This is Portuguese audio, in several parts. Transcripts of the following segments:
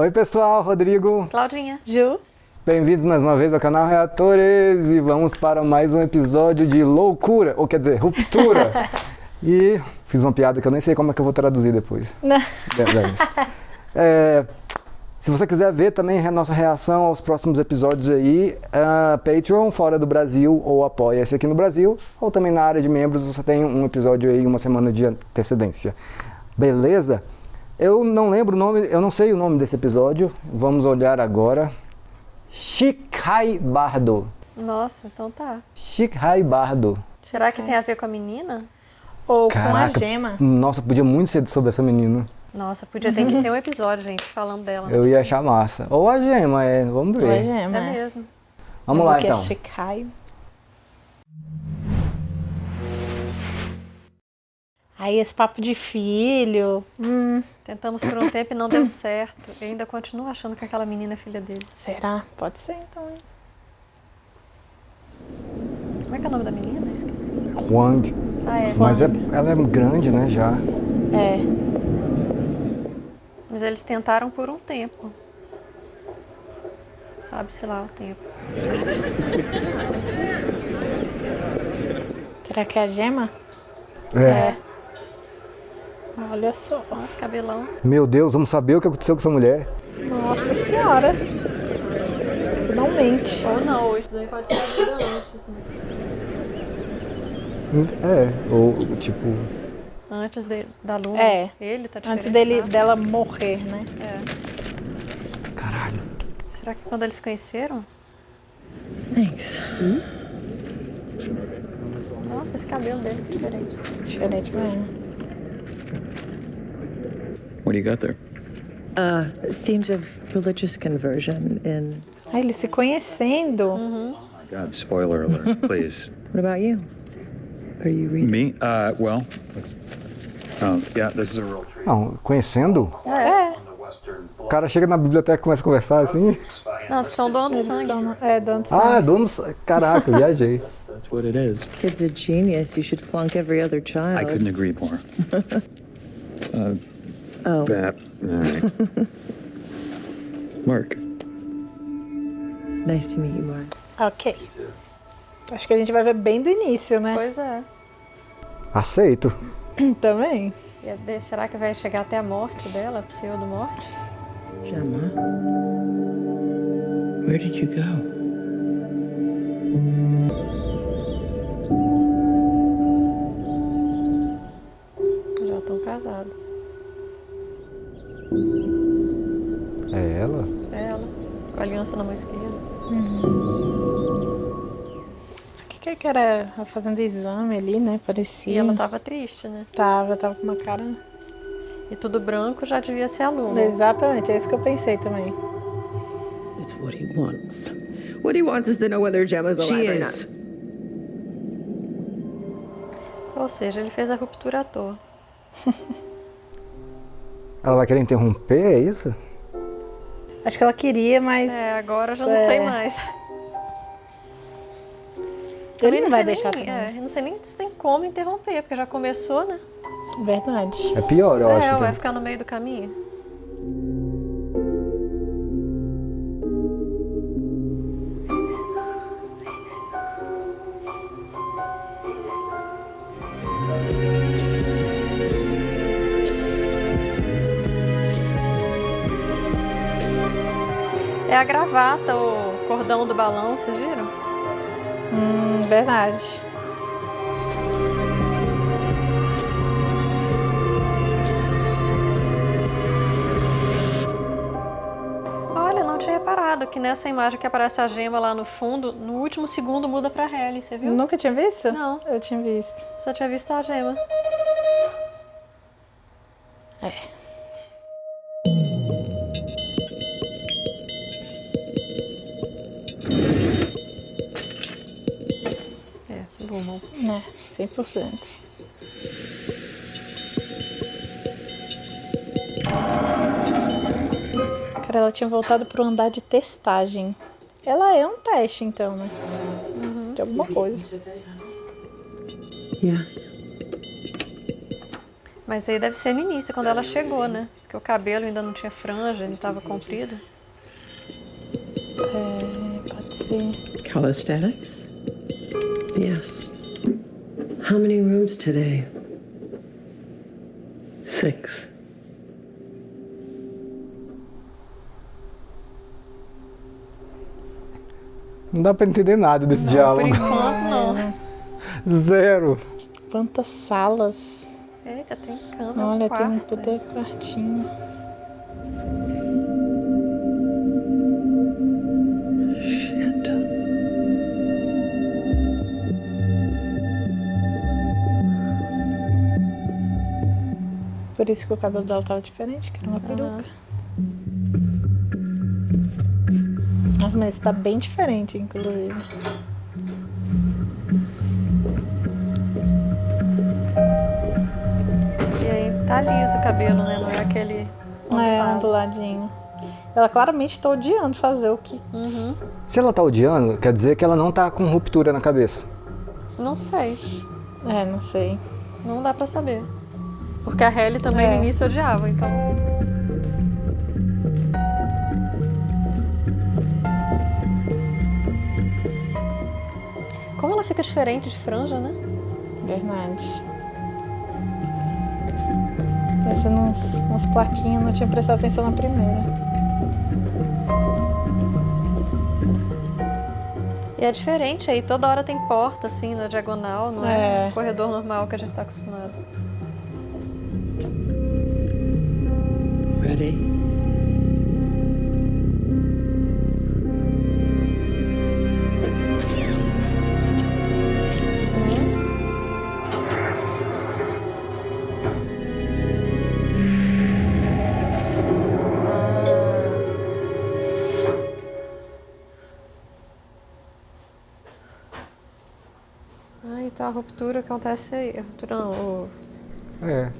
Oi pessoal, Rodrigo. Claudinha. Ju. Bem-vindos mais uma vez ao canal Reatores e vamos para mais um episódio de loucura, ou quer dizer, ruptura. E fiz uma piada que eu nem sei como é que eu vou traduzir depois. Se você quiser ver também a nossa reação aos próximos episódios aí, Patreon fora do Brasil ou Apoia-se aqui no Brasil, ou também na área de membros você tem um episódio aí, uma semana de antecedência. Beleza? Eu não lembro o nome, eu não sei o nome desse episódio, vamos olhar agora. Shikhai Bardo. Nossa, então tá. Shikhai Bardo. Será que tem a ver com a menina? Ou Caraca, com a Gema. Nossa, podia muito ser sobre essa menina. Nossa, podia ter que ter um episódio, gente, falando dela. Eu ia achar massa. Ou a Gema, vamos ver. Ou a Gema. É mesmo. Vamos Mas lá o que então. é Shikhai? Aí esse papo de filho. Tentamos por um tempo e não deu certo. Eu ainda continuo achando que aquela menina é filha dele. Será? Pode ser então, hein? Como é que é o nome da menina? Esqueci. Huang. Ah, é. Mas ela é grande, né, já. É. Mas eles tentaram por um tempo. Sabe-se lá o tempo. Será que é a Gema? Olha só. Nossa, cabelão. Meu Deus, vamos saber o que aconteceu com essa mulher. Nossa senhora. Finalmente. Ou não, ou isso daí pode ser a vida antes, né? Ou tipo... Antes da Luna. É. Ele tá diferente. Antes dela morrer, né? É. Caralho. Será que quando eles se conheceram? Thanks. Nossa, esse cabelo dele é diferente. Diferente mesmo. What do you got there? Themes of religious conversion in... Aí eles se conhecendo. God, spoiler alert, please. What about you? Are you reading? Me? Well, yeah, this is a real treat. Não, conhecendo? É. O cara chega na biblioteca e começa a conversar assim. Não, eles estão doando Eles sangue. estão... É, dono de Ah, sangue. dono... Caraca, viajei. That's what it is. Kid's a genius. You should flunk every other child. I couldn't agree more. Oh. That, all right. Mark. Nice to meet you, Mark. Ok. Acho que a gente vai ver bem do início, né? Pois é. Aceito. Também. Será que vai chegar até a morte dela, a pseudo-morte? Gemma, where did you go? Já estão casados. É ela? É ela, com a aliança na mão esquerda. O que era? Ela fazendo exame ali, né? Parecia. E ela tava triste, né? Tava com uma cara... E tudo branco já devia ser a Luna. Exatamente, é isso que eu pensei também. It's what he wants. What he wants is to know whether Gemma's alive She or is. not. Ou seja, ele fez a ruptura à toa. Ela vai querer interromper, é isso? Acho que ela queria, mas... Agora eu já não sei mais. Ele não vai sei deixar nem, também. não sei nem se tem como interromper, porque já começou, né? Verdade. É pior, eu acho. Vai ficar no meio do caminho. É a gravata, o cordão do balão, vocês viram? Verdade. Olha, não tinha reparado que nessa imagem que aparece a gema lá no fundo, no último segundo muda pra Halle, você viu? Nunca tinha visto? Não. Eu tinha visto. Só tinha visto a gema. Luma. Né, 100%. Cara, ela tinha voltado pro andar de testagem. Ela é um teste, então, né? De alguma coisa. Yes. Mas aí deve ser no início, quando ela chegou, né? Porque o cabelo ainda não tinha franja, ele estava comprido. Pode ser. Calisthenics? Yes. How many rooms today? 6. Não dá pra entender nada desse Por diálogo. enquanto, não. Zero. Quantas salas. Eita, tem cama. Olha, tem um quarto, puta quartinho. Shit. Por isso que o cabelo dela tava diferente, que era uma peruca. Nossa, mas tá bem diferente, inclusive. E aí tá liso o cabelo, né? Não é aquele ondulado. Onduladinho. Ela claramente tá odiando fazer o que... Se ela tá odiando, quer dizer que ela não tá com ruptura na cabeça. Não sei. Não sei. Não dá pra saber. Porque a Hailey também no início odiava, então... Como ela fica diferente de franja, né? Verdade. Pensando nas plaquinhas, não tinha prestado atenção na primeira. E é diferente aí, toda hora tem porta assim na diagonal, não é, corredor normal que a gente tá acostumado. Ready? Então a ruptura acontece aí. A ruptura não,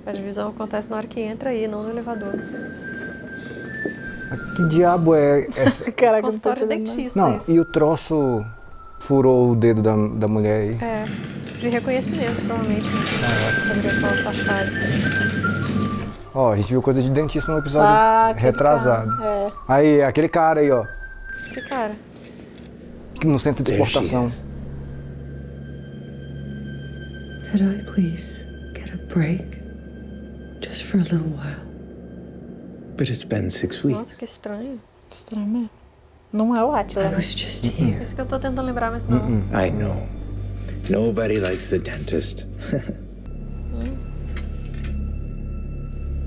a divisão acontece na hora que entra aí, não no elevador. Mas que diabo é essa? Caraca, Consultório de dentista, Não, isso. e o troço furou o dedo da mulher aí. É, de reconhecimento, provavelmente. Né? Pra ver aquela fachada. Ó, a gente viu coisa de dentista no episódio retrasado. É. Aí, aquele cara aí, ó, Que cara? no centro de exportação. Could I please get a break? Just for a little while. But it's been 6 Nossa, weeks. que estranho. Estranho mesmo. Não é o Atila, I né? was just here. É isso que eu tô tentando lembrar, mas não. I know. Nobody likes the dentist.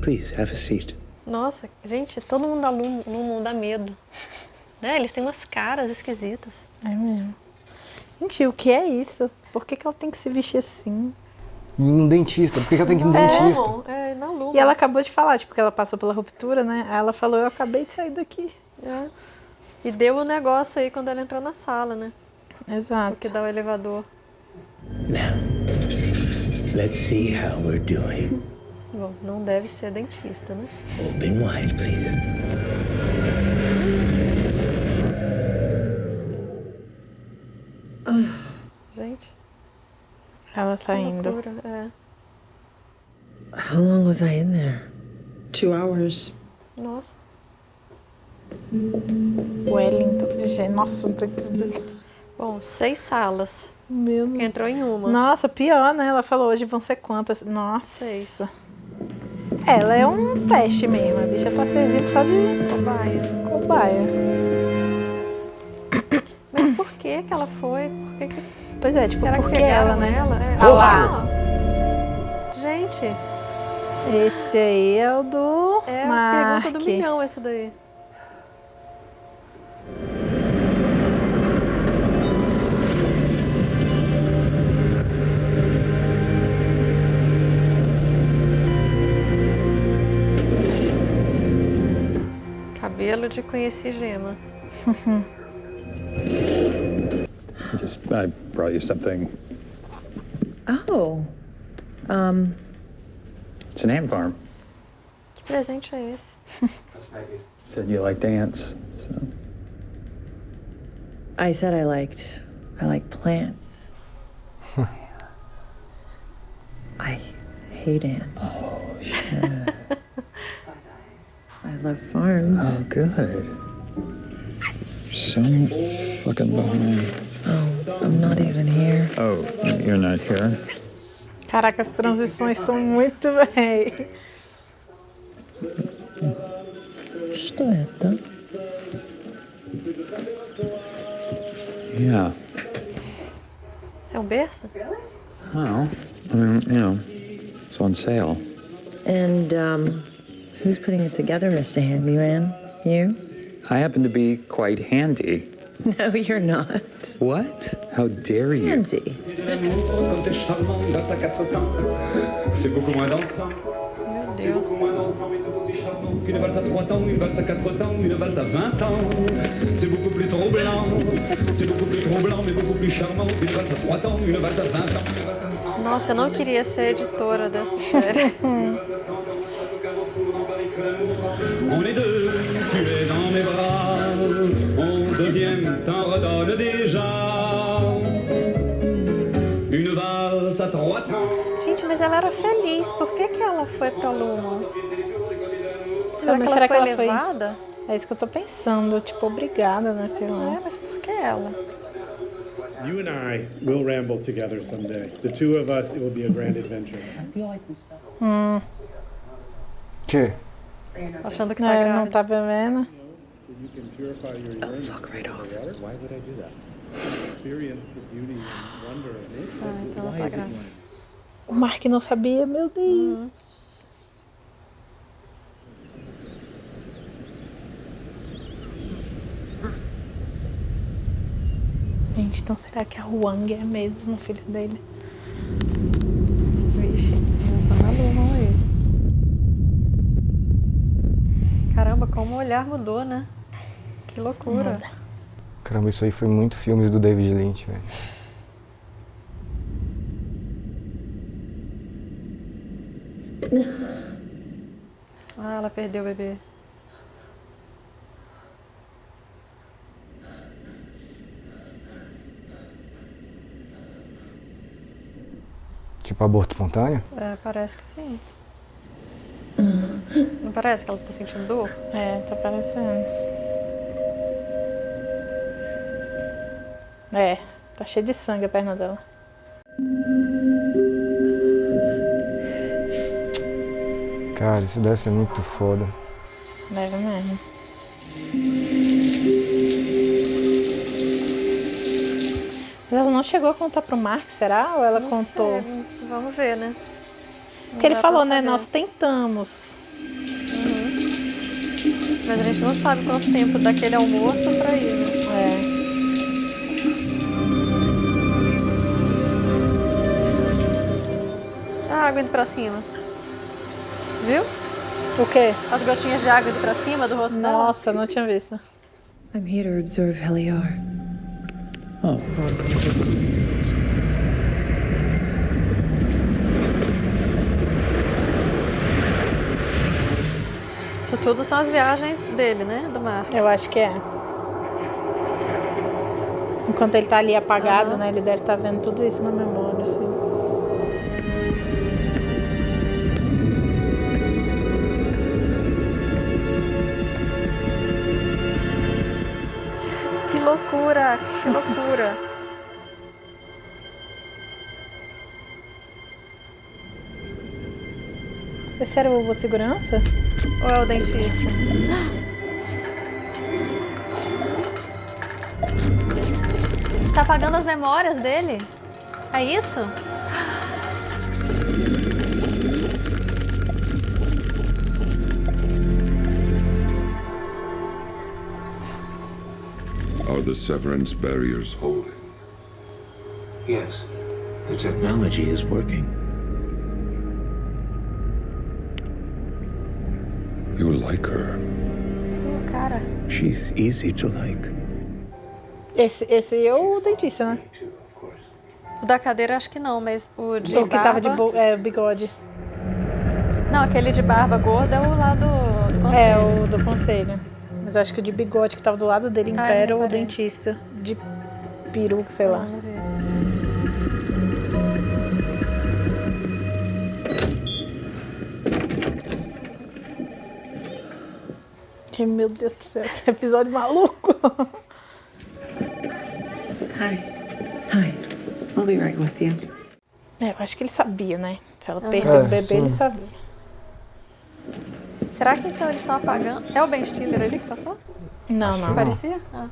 Please, have a seat. Nossa, gente, todo mundo da Lumon dá medo. Né? Eles têm umas caras esquisitas. É mesmo. Gente, o que é isso? Por que ela tem que se vestir assim? Um dentista, por que ela tem que ir no dentista? É, na Lumon. E ela acabou de falar, tipo, que ela passou pela ruptura, né? Aí ela falou, eu acabei de sair daqui. É. E deu um negócio aí quando ela entrou na sala, né? Exato. Que dá o elevador. Now, let's see how we're doing. Bom, não deve ser dentista, né? Open wide, please. Gente, Ela que saindo. loucura. É. How long was I in there? 2 hours. Nossa. Wellington. Gente, nossa. Bom, 6 salas. Meu Que entrou em uma. Nossa, pior, né? Ela falou, hoje vão ser quantas? Nossa. 6. Ela é um teste mesmo. A bicha tá servindo só de Cobaia. cobaia. Mas por que ela foi? Por que que... Pois é, tipo, Será que porque pegaram ela, né? ela? É. Ah lá. Gente, Esse aí é o do é a Mark. pergunta do milhão esse daí. Cabelo de conheci Gema. I brought you something. Oh. It's an ant farm. Que presente é esse? Said you like dance, so. I said I like plants. I hate ants. love farms. Oh, good. So fucking behind. Oh, I'm not even here. Oh, you're not here? Caraca, as transições são muito, véi. Что это? Yeah. Isso é um berço? Well, I mean, you know, it's on sale. And, who's putting it together, Mr. Handyman? You? I happen to be quite handy. No, you're not. What? How dare you? Handsy. C'est beaucoup moins dansant. C'est beaucoup moins dansant, mais tout aussi charmant qu'une valse à 3 temps, une valse à 4 temps, une valse à 20 ans. C'est beaucoup plus troublant, c'est beaucoup plus troublant, mais beaucoup plus charmant qu'une valse à 3 temps, une valse à 20 ans, une valse à 100 ans. Nossa, eu não queria ser editora dessa série. On est deux, tu es dans mes bras, mon deuxième t'en redonne déjà. Une valse à 3 temps. Gente, mas ela era feliz. Por que que ela foi pra Luma? Não, mas será que ela foi levada? É isso que eu tô pensando. Tipo, obrigada, né? Sei lá. É, mas por que ela? You and I will ramble together someday. The two of us, it will be a grand adventure. Que? Achando que tá É, grávida. não tá bebendo. You can purify your urine Fuck right off. water. Why would I do that? Experience the beauty and wonder of nature. Ah, então ela tá grávida. O Mark não sabia, meu Deus. Gente, então será que a Huang é mesmo o filho dele? Vixe, ela tá na Luma aí. Caramba, como o olhar mudou, né? Que loucura. Caramba, isso aí foi muito filmes do David Lynch, velho. Ah, ela perdeu o bebê. Tipo aborto espontâneo? É, parece que sim. Não parece que ela tá sentindo dor? É, tá parecendo. É, tá cheio de sangue a perna dela. Cara, isso deve ser muito foda. Deve mesmo. Mas ela não chegou a contar pro Mark, será? Ou ela Não contou? sei, vamos ver, né? Porque ele dá falou, pra né? saber. Nós tentamos. Mas a gente não sabe quanto tempo daquele almoço pra ir, né? É. A água indo pra cima. Viu? O quê? As gotinhas de água indo pra cima do rosto dela. Nossa, não tinha visto. I'm here to observe Heliar. Oh. Isso tudo são as viagens dele, né? Do mar. Eu acho que é. Enquanto ele tá ali apagado, né? Ele deve estar vendo tudo isso na memória, assim. Que loucura! Que loucura! Esse era o vovô de segurança? Ou é o dentista? Tá apagando as memórias dele? É isso? Are the severance barriers holding? Yes, the technology is working. You like her? Ih, cara. She's easy to like. Esse é o dentista, né? O da cadeira acho que não, mas o de O que tava de barba... bigode. Não, aquele de barba gorda é o lá do conselho. É, o do conselho. Mas eu acho que o de bigode que tava do lado dele em Ah, pé eu era o reparei. dentista. De peruca, sei lá. Vamos ver. Ai, meu Deus do céu, que episódio maluco. Hi. I'll be right with you. Eu acho que ele sabia, né? Se ela perdeu o bebê, sim. ele sabia. Será que então eles estão apagando? É o Ben Stiller ali que passou? Não, não. Parecia? Ah.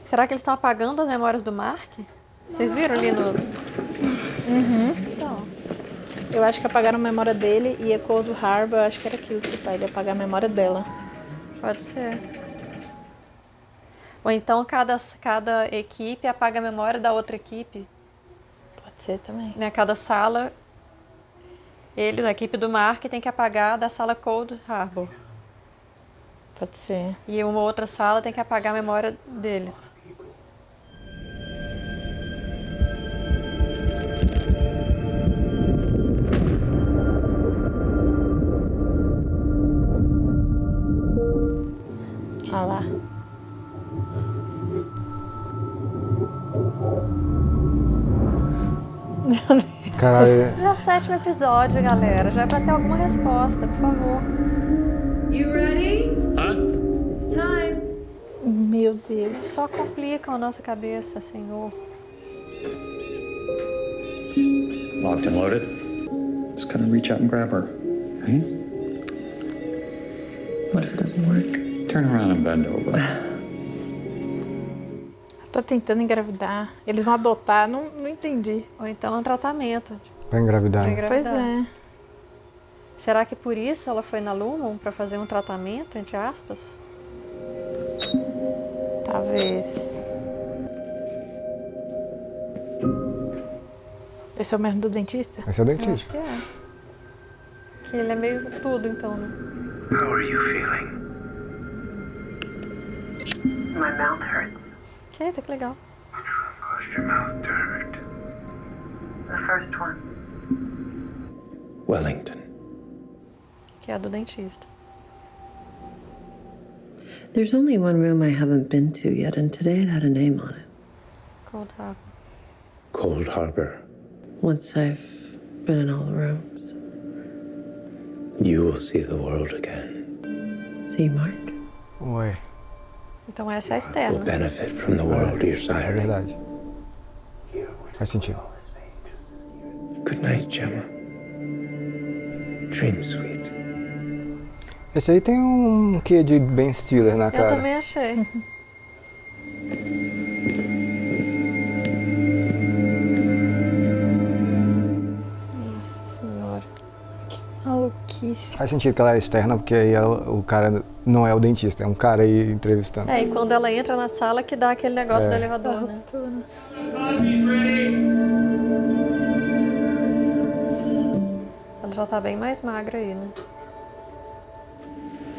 Será que eles estão apagando as memórias do Mark? Vocês viram ali no... Então, Eu acho que apagaram a memória dele e a Cold Harbor, eu acho que era aquilo, tipo, ele apagar a memória dela. pode ser. Ou então cada equipe apaga a memória da outra equipe. Pode ser também. Né? Cada sala, ele, da equipe do Mark, tem que apagar da sala Cold Harbor. Pode ser. E uma outra sala tem que apagar a memória deles. Olha lá. Caralho. Já é o 7º episódio, galera. Já é pra ter alguma resposta, por favor. You ready? Huh? It's time. Meu Deus. Só complicam a nossa cabeça, Senhor. Locked and loaded. Just gonna reach out and grab her. Right? What if it doesn't work? Turn around and bend over. Tô tentando engravidar. Eles vão adotar, não entendi. Ou então é um tratamento. Pra engravidar. Pra né? Pois engravidar. é. Será que por isso ela foi na Lumon pra fazer um tratamento, entre aspas? Talvez. Esse é o mesmo do dentista? Esse é o Eu acho dentista. que é. Que ele é meio tudo, então, né? How are you feeling? My mouth hurts. Eita, que legal. Caused your mouth to hurt. The first one. Wellington. Que é a do dentista. There's only one room I haven't been to yet, and today it had a name on it. Cold Harbor. Cold Harbor. Once I've been in all the rooms. You will see the world again. See, Mark? Ué, Então essa é a Will externa. benefit from the world you're é siring. verdade. Faz sentido. Good night, Gemma. Dream sweet. Esse aí tem um quê de Ben Stiller na Eu cara. também achei. Nossa senhora. Maluquice. Faz sentido que ela é externa, porque aí o cara não é o dentista, é um cara aí entrevistando. É, e quando ela entra na sala que dá aquele negócio do elevador, né? Ela já tá bem mais magra aí, né?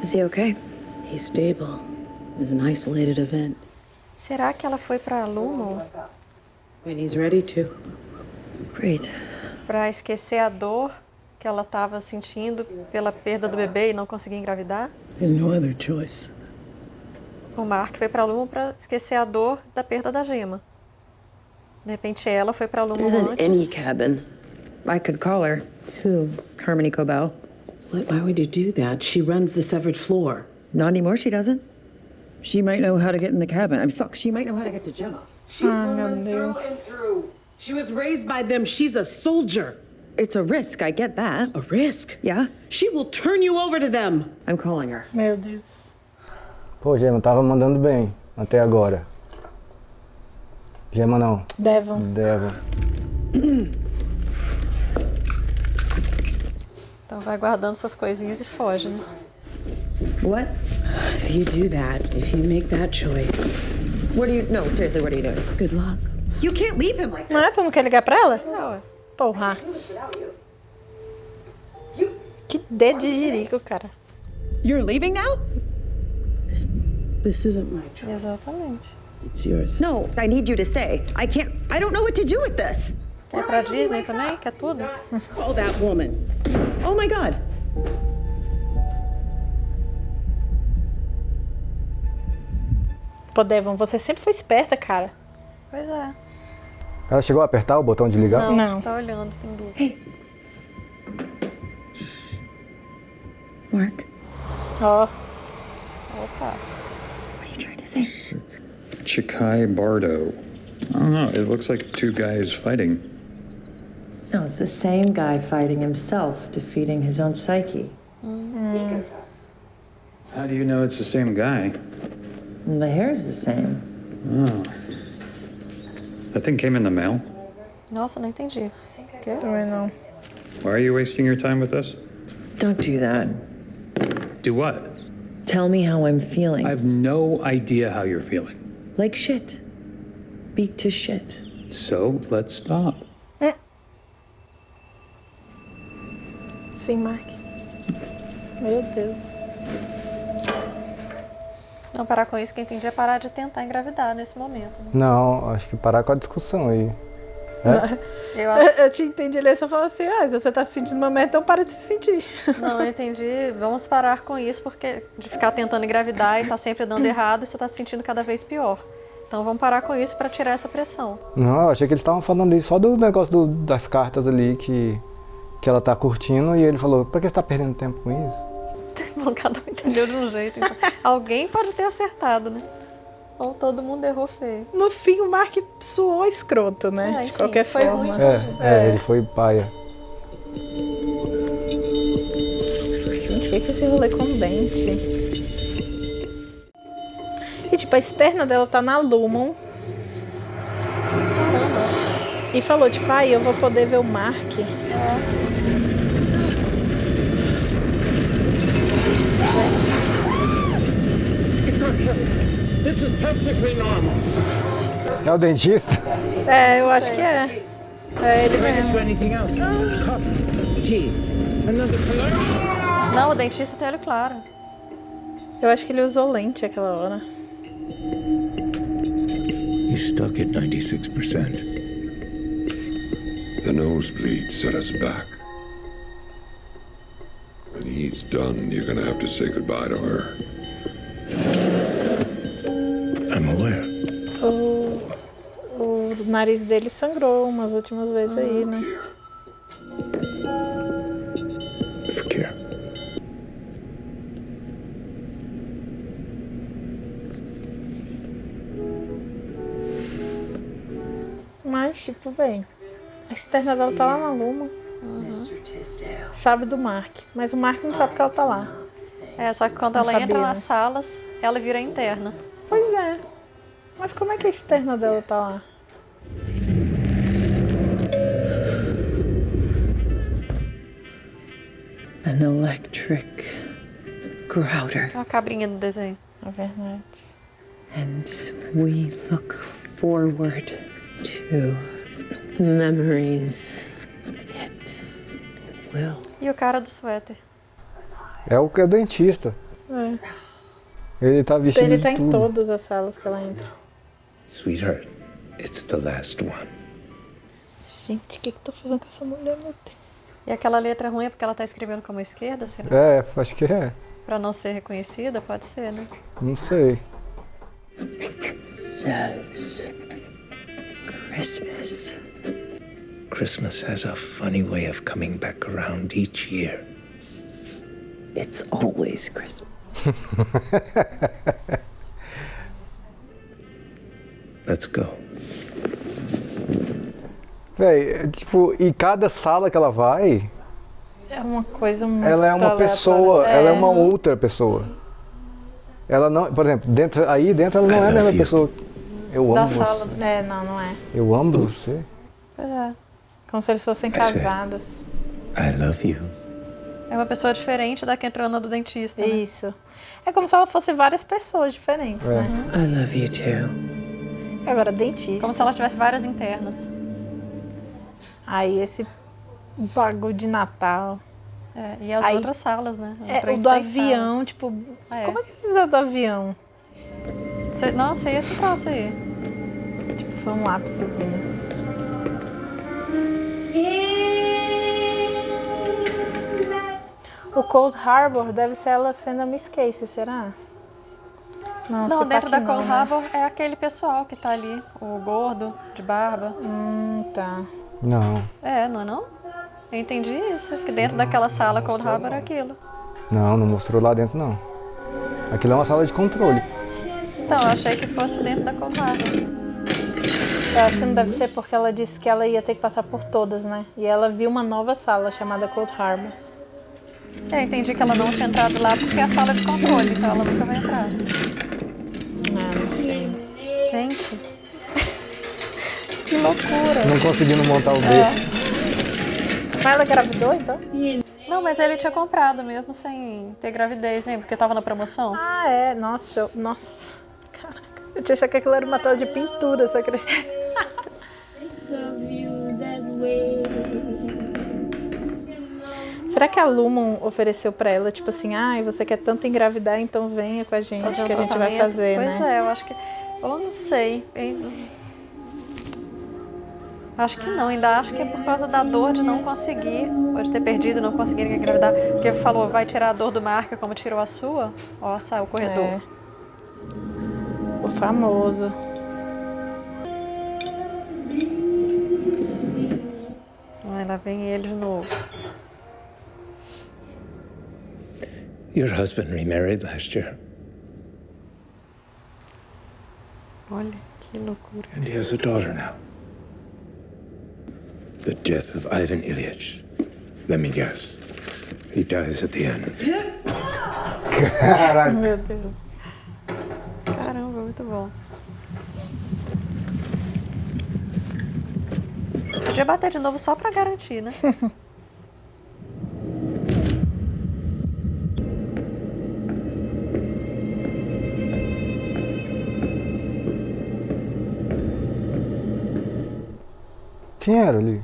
Is he okay? He's stable. It was an isolated event. Será que ela foi pra Lumon When he's ready to. Great. pra esquecer a dor que ela tava sentindo pela perda do bebê e não conseguir engravidar? There's no other choice. O Mark foi pra Lumon pra esquecer a dor da perda da Gemma. De repente ela foi pra Lumon There isn't any antes. cabin. I could call her. Who? Harmony Cobell. Why would you do that? She runs the severed floor. Not anymore, she doesn't. She might know how to get in the cabin. I mean, fuck, she might know how to get to Gemma. Ai, meu Deus. She was raised by them. She's a soldier. It's a risk, I get that. A risk? Yeah? She will turn you over to them. I'm calling her. Meu Deus. Pô, Gemma, tava mandando bem até agora. Gemma não. Devon. Devon. Então vai guardando suas coisinhas e foge, né? What? If you do that, if you make that choice, What are you... No, seriously, what are you doing? good luck. You can't leave him like Não é? Tu não quer ligar pra ela? É, ué. Porra. Que dedo de jirico, cara. You're leaving now? This isn't my choice. Exatamente. It's yours. No, I need you to stay. I can't... I don't know what to do with this. Quer ir pra Disney também? Quer tudo? Call that woman. Oh, my God. Pô, Devon, você sempre foi esperta, cara. Pois é. Ela chegou a apertar o botão de ligar? Não, Não. tá olhando, tem dúvida. Mark, Ó, Opa. What are you trying to say? Chikai Bardo. I don't know. It looks like two guys fighting. No, it's the same guy fighting himself, defeating his own psyche. How do you know it's the same guy? And the hair's the same. Oh. That thing came in the mail? Nossa, não entendi. Quê? Também não. Why are you wasting your time with this? Don't do that. Do what? Tell me how I'm feeling. I have no idea how you're feeling. Like shit. Beat to shit. So, let's stop. Sim, Mark. Meu Deus. Não, parar com isso, que eu entendi é parar de tentar engravidar nesse momento. Né? Não, acho que parar com a discussão aí. Eu te entendi, ele só falou assim, se você tá se sentindo uma merda, então para de se sentir. Não, eu entendi. Vamos parar com isso, porque de ficar tentando engravidar e tá sempre dando errado, e você tá se sentindo cada vez pior. Então vamos parar com isso pra tirar essa pressão. Não, eu achei que eles estavam falando ali só do negócio das cartas ali que ela tá curtindo, e ele falou, pra que você tá perdendo tempo com isso? Bom, cada um entendeu de um jeito. Então. Alguém pode ter acertado, né? Ou todo mundo errou feio. No fim, o Mark suou escroto, né? Enfim, de qualquer foi forma. Ruim, ele foi paia. Gente, o que é esse rolê com dente? E tipo, a externa dela tá na Lumon. Caramba. E falou, tipo, eu vou poder ver o Mark. It's okay. This is perfectly normal. É o dentista? Eu acho que é. É ele mesmo. Anything else? Coffee, tea, another cologne? Não, o dentista tem olho claro. Eu acho que ele usou lente aquela hora. He's stuck at 96%. The nosebleed set us back. When he's done, you're gonna have to say goodbye to her. I'm aware. O nariz dele sangrou umas últimas vezes aí, né? Fakir. Mas, tipo, bem, a externa dela tá lá na Luma. Sabe do Mark, mas o Mark não sabe que ela tá lá. Só que quando Não ela sabia, entra né? nas salas, ela vira interna. Pois é. Mas como é que a externa dela tá lá? An electric grouter. É uma cabrinha do desenho. É verdade. And we look forward to memories. It will. E o cara do suéter? É o que é o dentista. É. Ele tá vestido Ele de tá em tudo. todas as salas que ela entra. Sweetheart, it's the last one. Gente, o que que tá fazendo com essa mulher, meu Deus? E aquela letra ruim é porque ela tá escrevendo com a mão esquerda, será? Acho que é. Pra não ser reconhecida, pode ser, né? Não sei. Says Christmas. Christmas has a funny way of coming back around each year. It's always Christmas. Let's go. Véi, tipo, e cada sala que ela vai, É uma coisa muito ela é uma aleatória. pessoa, ela é uma outra pessoa. Ela não, por exemplo, aí dentro ela não é a mesma pessoa. Eu Da amo sala. você. Não é. Eu amo você. Pois é. Como se eles fossem casadas. I love you. É uma pessoa diferente da que entrou na do dentista, né? Isso. É como se ela fosse várias pessoas diferentes, né? I love you too. Agora, dentista. Como se ela tivesse várias internas. Aí esse bagulho de Natal. E as Aí, outras salas, né? O do avião, tipo... Como é que precisa do avião? Nossa, e esse troço aí? Tipo, foi um lápisezinho. O Cold Harbor deve ser ela sendo a Miss Casey, será? Não, você dentro tá da aqui Cold não, né? Harbor é aquele pessoal que tá ali. O gordo, de barba. Tá. Não. Não é não? Eu entendi isso, que dentro daquela sala Cold Harbor é aquilo. Não mostrou lá dentro, não. Aquilo é uma sala de controle. Então, eu achei que fosse dentro da Cold Harbor. Eu acho que não deve ser porque ela disse que ela ia ter que passar por todas, né? E ela viu uma nova sala chamada Cold Harbor. Eu entendi que ela não tinha entrado lá porque é a sala de controle, então ela nunca vai entrar. Ah, não sei. Gente, que loucura. Não conseguindo montar o berço. Mas ela engravidou, então? Não, mas ele tinha comprado mesmo sem ter gravidez, né? Porque tava na promoção. Ah, é. Nossa, nossa. Caraca. Eu tinha achado que aquilo era uma tela de pintura, você acredita? Será que a Lumon ofereceu pra ela, tipo assim, você quer tanto engravidar, então venha com a gente, Fazer um que a gente vai tratamento? fazer, Pois né? é, eu acho que... Eu não sei. Acho que não, ainda acho que é por causa da dor de não conseguir, pode ter perdido, não conseguir engravidar. Porque falou, vai tirar a dor do Mark como tirou a sua. Ó, saiu o corredor. É. O famoso. Aí lá vem ele de novo. Your husband remarried last year, Olha, que loucura. and he has a daughter now. The death of Ivan Ilyich. Let me guess. He dies at the end. Caralho. Meu Deus. Caramba, muito bom. Podia bater de novo só pra garantir, né? Quem era ali?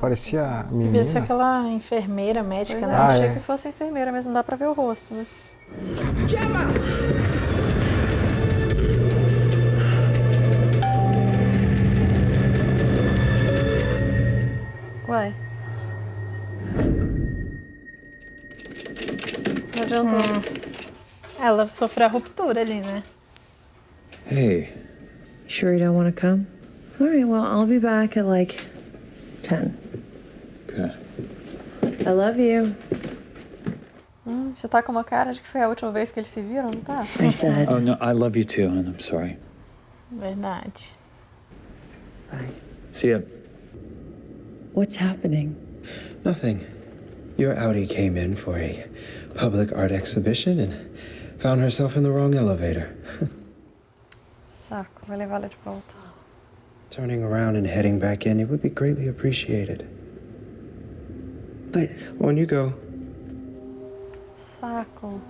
Parecia a menina. Devia ser aquela enfermeira, médica, Pois né? é, achei é. que fosse enfermeira, mas não dá pra ver o rosto, né? Uai. Não adiantou. Ela sofreu a ruptura ali, né? Hey, Sure you don't want to come? All right, well, I'll be back at like 10. okay. I love you. Você tá com uma cara de que foi a última vez que eles se viram, não tá? I said. Oh, no, I love you too, and I'm sorry. Verdade. See ya. What's happening? Nothing. Your Audi came in for a public art exhibition and found herself in the wrong elevator. Saco, vai levá-la de volta. Turning around and heading back in, it would be greatly appreciated. But On you go. Saco.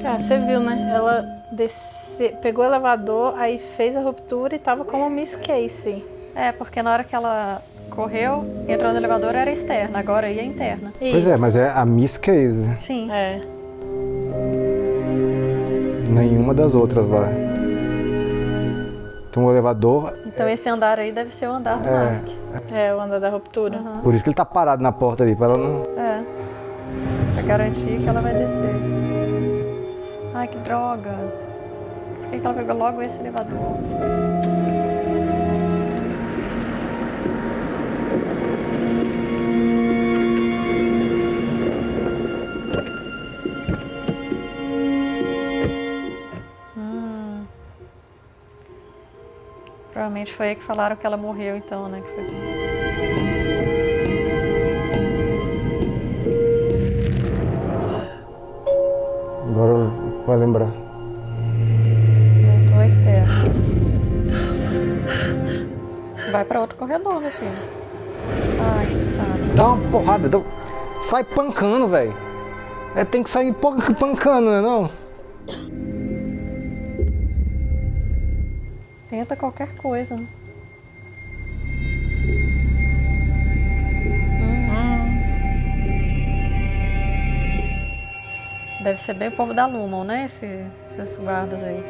Cara, você viu, né? Ela pegou o elevador, aí fez a ruptura e tava como Miss Casey. É, porque na hora que ela correu, entrou no elevador era externa, agora ia interna. Pois é, mas é a Miss Case. Sim. É. Nenhuma das outras lá. Então o elevador, Então esse andar aí deve ser o andar do Mark. É, o andar da ruptura. por isso que ele tá parado na porta ali, pra ela não... É. Pra garantir que ela vai descer. Ai, que droga. Por que ela pegou logo esse elevador? Provavelmente foi aí que falaram que ela morreu, então, né? Que foi... Agora vai lembrar. Voltou a externa. Vai pra outro corredor, meu filho. Ai, sabe. Dá uma porrada, sai pancando, velho. Tem que sair pancando, né não? Tenta qualquer coisa, né? Deve ser bem o povo da Lumon, né? Esses guardas aí.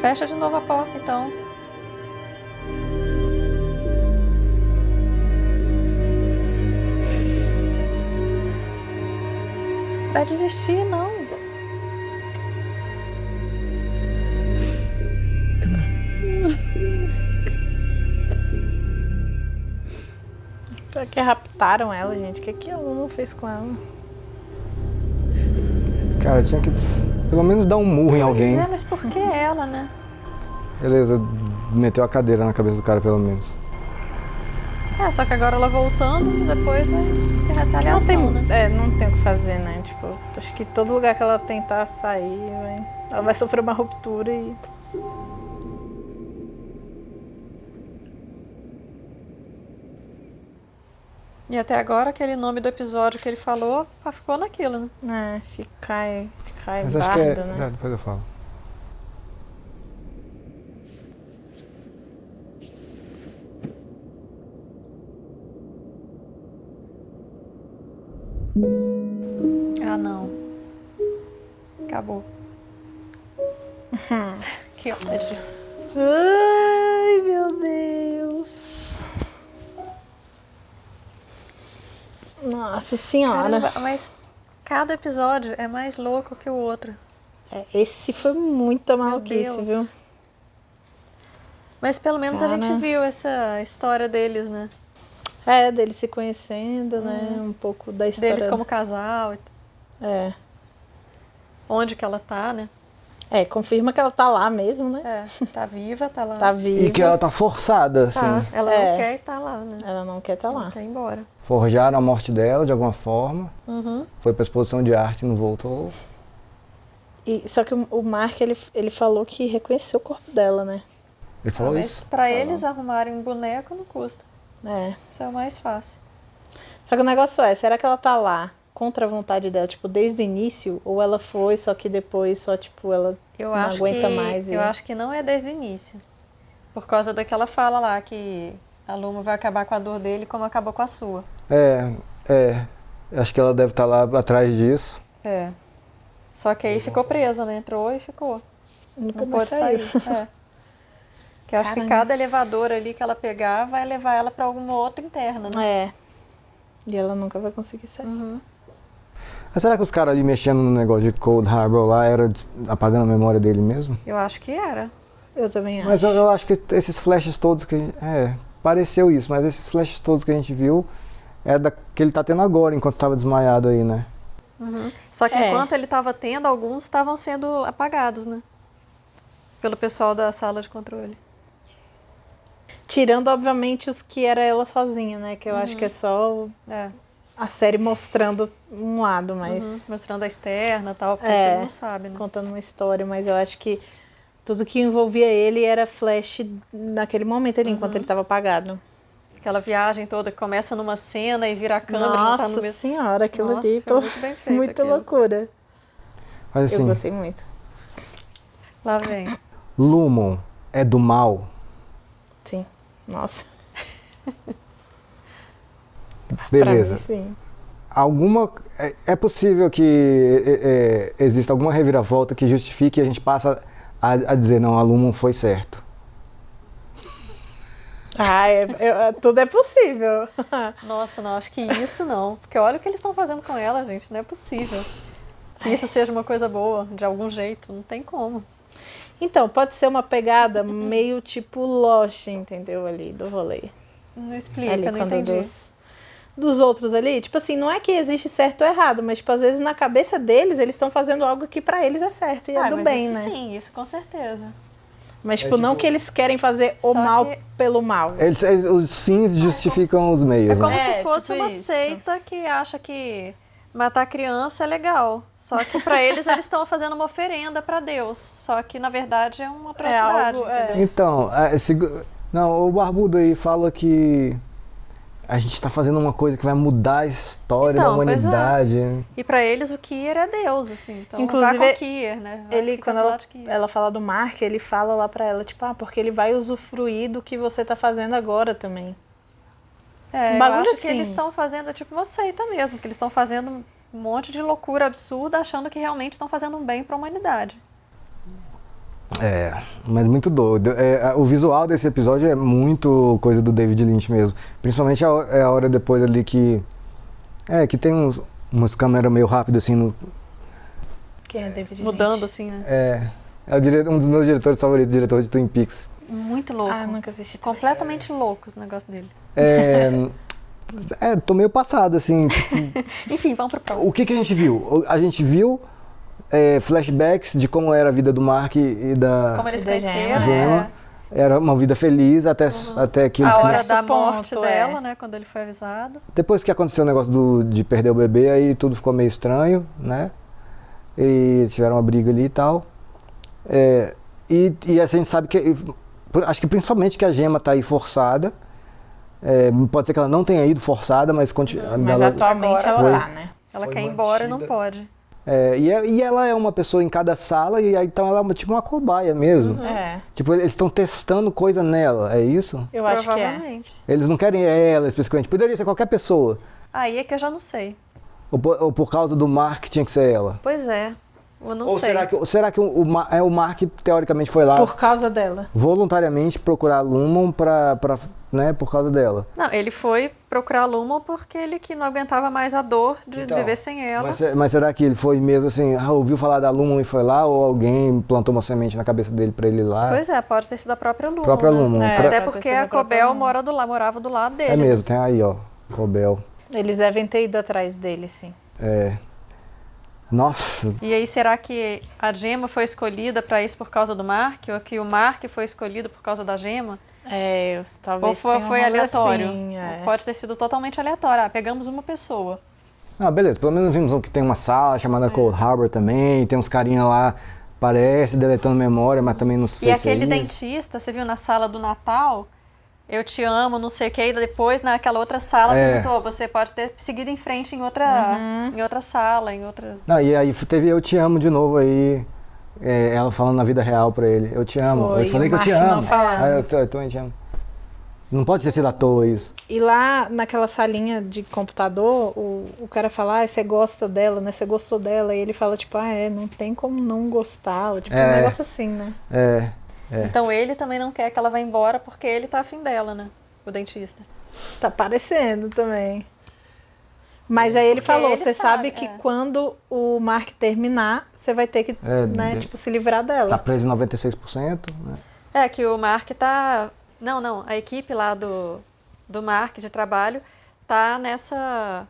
Fecha de novo a porta, então. Vai desistir, não. que raptaram ela, gente? O que a Luma fez com ela? Cara, tinha que pelo menos dar um murro em alguém. Pois é, mas por que ela, né? Beleza, meteu a cadeira na cabeça do cara, pelo menos. Só que agora ela voltando, depois vai ter retaliação, né? Não tem o que fazer, né? Tipo, acho que todo lugar que ela tentar sair, ela vai sofrer uma ruptura e... E até agora, aquele nome do episódio que ele falou, ficou naquilo, né? Se cai Mas bardo, acho que né? depois eu falo. Ah, não. Acabou. Que ódio. Ai, meu Deus. Nossa senhora. Caramba, mas cada episódio é mais louco que o outro. Esse foi muita maluquice, viu? Mas pelo menos a gente viu essa história deles, né? Deles se conhecendo, né? Um pouco da história. Deles como casal. Onde que ela tá, né? Confirma que ela tá lá mesmo, né? Tá viva, tá lá. Tá viva. E que ela tá forçada, assim. Ela não quer estar lá, né? Ela não quer estar lá. Ela quer ir embora. Forjaram a morte dela de alguma forma. Foi pra exposição de arte e não voltou. Só que o Mark, ele falou que reconheceu o corpo dela, né? Ele falou mas isso? Pra eles arrumarem um boneco não custa. Isso é o mais fácil. Só que o negócio será que ela tá lá contra a vontade dela, tipo, desde o início? Ou ela foi, só que depois só, tipo, ela não aguenta mais? Eu acho que não é desde o início. Por causa daquela fala lá, que a Luma vai acabar com a dor dele como acabou com a sua. Acho que ela deve estar lá atrás disso. Só que aí ficou presa, né? Entrou e ficou. Nunca não pode sair. Que eu acho que cada elevador ali que ela pegar vai levar ela pra alguma outra interna, né? E ela nunca vai conseguir sair. Mas será que os caras ali mexendo no negócio de Cold Harbor lá era apagando a memória dele mesmo? Eu acho que era. Eu também acho. Mas eu acho que esses flashes todos que... pareceu isso, mas esses flashes todos que a gente viu é da que ele tá tendo agora, enquanto estava desmaiado aí, né? Só que enquanto ele estava tendo, alguns estavam sendo apagados, né? Pelo pessoal da sala de controle. Tirando, obviamente, os que era ela sozinha, né? Que eu acho que é só a série mostrando um lado, mas... Mostrando a externa e tal, porque você não sabe, né? Contando uma história, mas eu acho que tudo que envolvia ele era flash naquele momento ali, enquanto ele estava apagado. Aquela viagem toda que começa numa cena e vira a câmera. Nossa não tá no mesmo... senhora, aquilo ali foi muito bem feito. Muita loucura. Mas, assim, eu gostei muito. Lá vem. Lumon é do mal? Sim. Nossa. Beleza. Pra mim, sim. É possível que exista alguma reviravolta que justifique e a gente passa a dizer, não, a Lumon foi certo. Tudo é possível. Nossa, não, acho que isso não. Porque olha o que eles estão fazendo com ela, gente. Não é possível que isso seja uma coisa boa, de algum jeito. Não tem como. Então, pode ser uma pegada meio tipo Lost, entendeu? Ali, do rolê. Não explica, ali, não entendi. Dos outros ali, tipo assim, não é que existe certo ou errado, mas tipo, às vezes na cabeça deles, eles estão fazendo algo que pra eles é certo e é do mas bem, isso né? Sim, isso com certeza. Mas tipo, não que eles querem fazer o mal pelo mal. Os fins justificam os meios, É como né? se fosse tipo uma isso. seita que acha que matar criança é legal. Só que pra eles estão fazendo uma oferenda pra Deus. Só que na verdade é uma atrocidade, entendeu? Então, o Barbudo aí fala que a gente tá fazendo uma coisa que vai mudar a história da humanidade. E pra eles o Kier é Deus, assim. Então inclusive, vai com o Kier, né? Quando ela fala do Mark, ele fala lá pra ela, tipo, porque ele vai usufruir do que você tá fazendo agora também. Eu acho que eles estão fazendo tipo uma seita mesmo, que eles estão fazendo um monte de loucura absurda, achando que realmente estão fazendo um bem pra humanidade. Mas muito doido. O visual desse episódio é muito coisa do David Lynch mesmo. Principalmente a hora depois ali que tem umas câmeras meio rápidas assim no... Quem é David Lynch? Mudando assim, né? É um dos meus diretores favoritos, diretor de Twin Peaks. Muito louco. Nunca assisti. Completamente louco esse negócio dele. Tô meio passado, assim. Tipo, enfim, vamos pro próximo. o que a gente viu? A gente viu flashbacks de como era a vida do Mark e da Como eles conheceram, Gema. Era uma vida feliz até que eles... A hora da morte dela, né, quando ele foi avisado. Depois que aconteceu o negócio de perder o bebê, aí tudo ficou meio estranho, né? E tiveram uma briga ali e tal. E a gente sabe que... Acho que principalmente que a Gema tá aí forçada. Pode ser que ela não tenha ido forçada, mas... Mas atualmente ela tá, né? Ela quer ir embora e não pode. E ela é uma pessoa em cada sala, e aí, então ela é tipo uma cobaia mesmo. Tipo, eles estão testando coisa nela, é isso? Eu acho que é. Eles não querem ela especificamente, poderia ser qualquer pessoa. Aí é que eu já não sei. Ou por causa do Mark tinha que ser ela? Pois é, eu não sei. Ou será que o Mark teoricamente foi lá... Por causa dela. Voluntariamente procurar a Lumon né, por causa dela. Não, ele foi procurar a Lumon porque ele que não aguentava mais a dor de viver sem ela. Mas será que ele foi mesmo assim, ouviu falar da Lumon e foi lá, ou alguém plantou uma semente na cabeça dele pra ele ir lá? Pois pode ter sido a própria Lumon. Lumon. Até porque a Cobel morava do lado dele. É mesmo, tem aí, ó, Cobel. Eles devem ter ido atrás dele, sim. Nossa. E aí, será que a Gema foi escolhida pra isso por causa do Mark? Ou que o Mark foi escolhido por causa da Gema? Talvez Ou foi aleatório? Assim, Pode ter sido totalmente aleatório. Pegamos uma pessoa. Beleza. Pelo menos vimos que tem uma sala chamada Cold Harbor também. Tem uns carinha lá, parece, deletando memória, mas também não sei E aquele dentista, você viu na sala do Natal? Eu te amo, não sei o que. E depois, naquela outra sala, perguntou, você pode ter seguido em frente em outra sala, em outra... Não, e aí teve Eu Te Amo de novo aí. Ela falando na vida real pra ele, eu te amo. Eu falei que eu te amo. Eu te amo. Não pode ter sido à toa isso. E lá naquela salinha de computador, o cara fala, você gosta dela, né? Você gostou dela. E ele fala, tipo, não tem como não gostar. Tipo, um negócio assim, né? Então ele também não quer que ela vá embora porque ele tá afim dela, né? O dentista. Tá parecendo também. Mas aí ele falou, você sabe que quando o Mark terminar, você vai ter que, se livrar dela. Tá preso em 96%, né? Que o Mark tá... Não, a equipe lá do Mark de trabalho tá nessa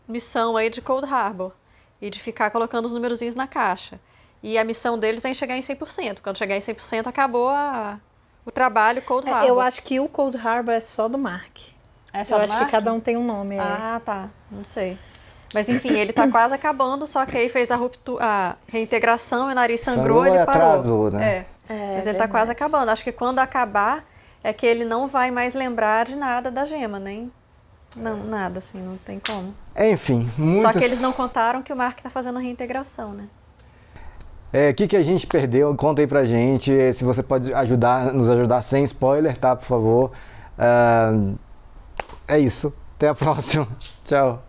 missão aí de Cold Harbor e de ficar colocando os numerozinhos na caixa. E a missão deles é em chegar em 100%. Quando chegar em 100%, acabou o trabalho Cold Harbor. Eu acho que o Cold Harbor é só do Mark. Eu acho que cada um tem um nome. Tá. Não sei. Mas enfim, ele tá quase acabando, só que aí fez a reintegração e o nariz sangrou e ele parou. Atrasou, né? Mas ele tá quase acabando. Acho que quando acabar, é que ele não vai mais lembrar de nada da Gema, nem... Não, nada, assim, não tem como. Enfim, Só que eles não contaram que o Mark tá fazendo a reintegração, né? O que a gente perdeu? Conta aí pra gente. Se você pode nos ajudar sem spoiler, tá? Por favor. É isso. Até a próxima. Tchau.